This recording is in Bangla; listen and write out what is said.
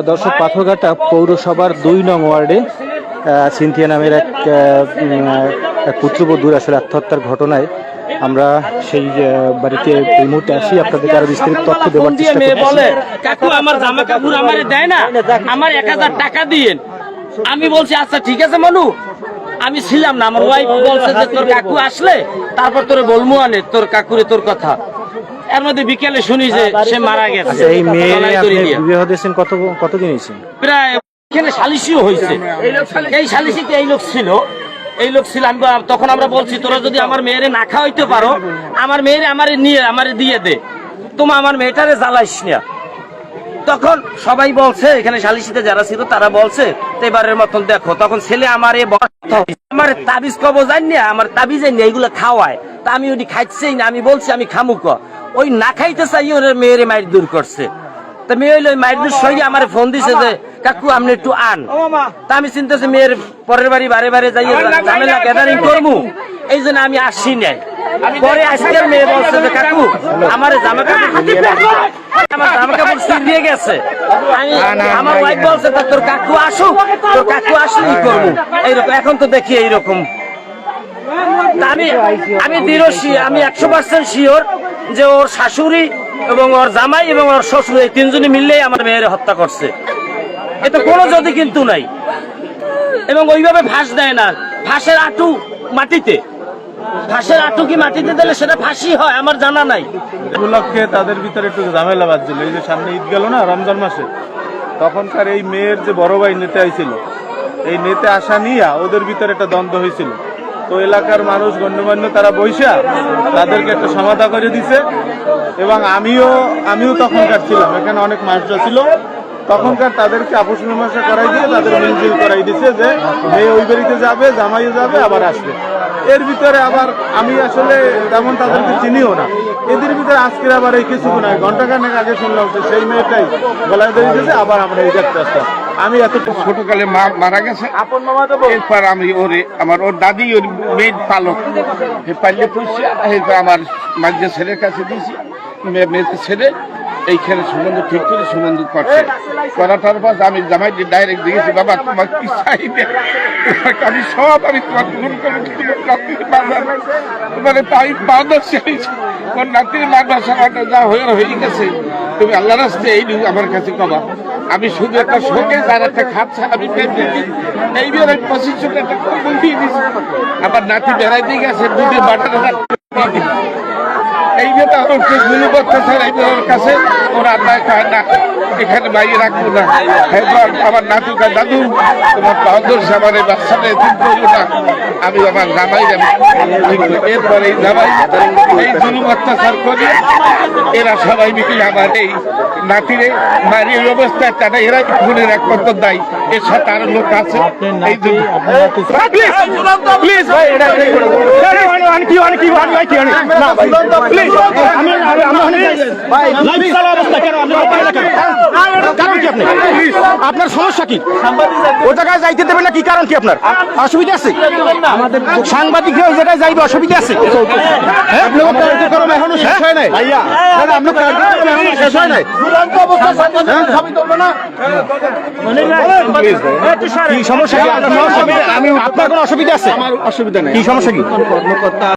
দর্শক, পাথরঘাটা পৌরসভার ২ নং ওয়ার্ডে সিনথিয়া নামের এক পুত্রবধূর আসলে আত্মহত্যার ঘটনায় আমরা সেই বাড়িতে এই মুহূর্তে আসি। আপনাদেরকে আরো বিস্তারিত তথ্য দেওয়ার চেষ্টা করছি। বলে কাকু আমার জামা কাপড় আমারে দেয় না, আমার ১০০০ টাকা দিয়েন। আমি বলছি আচ্ছা ঠিক আছে মনু, আমি ছিলাম না। আমার ওয়াইফ বলছে যে তোর কাকু আসলে তারপর তোরে বলমু আনে তোর কাকুরে তোর কথা। এর মধ্যে বিকেলে শুনি যে সে মারা গেছে। এই মেয়ে বিবাহ দিয়েছেন কতদিন হয়েছে? প্রায় এখানে সালিশিও হয়েছে। এই সালিশিতে এই লোক ছিল। আমি তখন আমরা বলছি তোরা যদি আমার মেয়েরে না খাওয়াইতে পারো, আমার মেয়েরে আমারে দিয়ে দে, তোমার আমার মেয়েটারে জ্বালাইস না। তখন সবাই বলছে, এখানে সালিশিতে যারা ছিল তারা বলছে এবারের মতন দেখো। তখন ছেলে আমার তাবিজ কবো জানি না, আমার তাবিজ জানি এইগুলো খাওয়ায়। তা আমি ওটি খাইছেই না। আমি বলছি আমি খামুক, ওই না খাইতে চাই ওর মেয়েরে মাইর দূর করছে। তা মেয়ে হইলো ওই মাইর দূর সঙ্গে আমার ফোন দিছে যে কাকু আপনি একটু আন। তা আমি চিন্তাছি মেয়ের পরের বাড়ি বারে বারে যাই ঝামেলা গ্যাদারিং করবো, এই জন্য আমি আসি নাই। পরে আজকের মেয়ে বলছে যে কাকু আমার জামা কাপড় ছিঁড়িয়ে গেছে। আমার ওয়াইফ বলছে তোর কাকু আসুক, তোর কাকু আসলেই করবো এইরকম। এখন তো দেখি এইরকম। আমি আমি 100% শিওর যে ওর শাশুড়ি এবং ওর জামাই এবং ওর শ্বশুর এই তিনজনই মিললেই আমার মেয়ের হত্যা করছে। এতে কোনো যদি কিন্তু নাই। এবং ওইভাবে ফাঁস দেয় না। ফাঁসের আঁটু মাটিতে, ফাঁসের আঁটু কি মাটিতে দিলে সেটা ফাঁসি হয় আমার জানা নাই। উপলক্ষে তাদের ভিতরে একটু ঝামেলা বাজছিল। এই যে সামনে ঈদ গেল না, রমজান মাসে, তখনকার এই মেয়ের যে বড় ভাই নেতা আইছিল, এই নেতা আসা নিয়ে ওদের ভিতরে একটা দ্বন্দ্ব হয়েছিল। তো এলাকার মানুষ গণ্যমান্য তারা বৈশা তাদেরকে একটা সমাধা করে দিছে। এবং আমিও তখনকার ছিলাম, এখানে অনেক মানুষরা ছিল। তখনকার তাদেরকে আপোষ মীমাংসা করাই দিয়ে তাদের মিলজিল করাই দিছে যে মেয়ে ওই বাড়িতে যাবে, জামাইও যাবে, আবার আসবে। এর ভিতরে আবার আমি আসলে তেমন তাদেরকে চিনিও না। এদের ভিতরে আজকের আবার এই কিছুক্ষণ আগে ঘন্টাখানেক আগে শুনলাম যে সেই মেয়েটাই গলায় ধরে দিয়েছে। আবার আমরা এই দেখতে আসতাম। আমি এত ছোটকালে মারা গেছে। এরপর আমি ওর দাদি ওর মেয়ে পালক পাইলে পুষছি। আমার মাঝে ছেলের কাছে দিয়েছি, মেয়ের ছেলে এইখানে সম্বন্ধ ঠিক করে সম্বন্ধ করছে। করাটার পর আমি জামাইকে ডাইরেক্ট দেখেছি, বাবা তোমার কি চাইবে, আমি সব আমি তোমার পূরণ করে মানে তাই বাধা চাইছি। ওর নাতির মাদ্রাসাটা যা হয়ে গেছে, তুমি আল্লাহ রাস্তায় এই আমার কাছে কবা। আমি শুধু একটা শোকে যার একটা খাপ ছাড়া আমি এই বিয়ে 25 টাকা দিয়ে দিচ্ছি। আমার নাতি বেড়াইতে গেছে, দুটি বাটার এই মেয়েটা আমার গুলো করতে চায় এই মেয়ের কাছে। ওরা আল্লাহ কয় না, এখানে বাইরে রাখবো না। আমার নাতু কয় দাদু তোমার বাহাদুর আমার এই বাচ্চাটা এদিন করবো না, আমি আমার জামাই যাবো। এরপর এই জামাই এই জুলুম অত্যাচার করি এরা সবাই মিলে আমার এই নাতিরে মারি এই অবস্থায় তারা এরা খুনের একমাত্র দায়ী। এর সাথে আরো লোক আছে। এই আপনার সমস্যা কি? ও জায়গায় যাইতে দেবেন না, কি কারণ কি আপনার? অসুবিধা আছে? আমাদের সাংবাদিক ওই জায়গায় যাইবে, অসুবিধা আছে? আপনার কার্যক্রম এখনো শেষ হয় নাই। আপনার কার্যক্রম এখনো শেষ হয় নাই। কি সমস্যা? আপনার কোনো অসুবিধা আছে? আমার অসুবিধা নেই। কি সমস্যা কি? কর্মকর্তা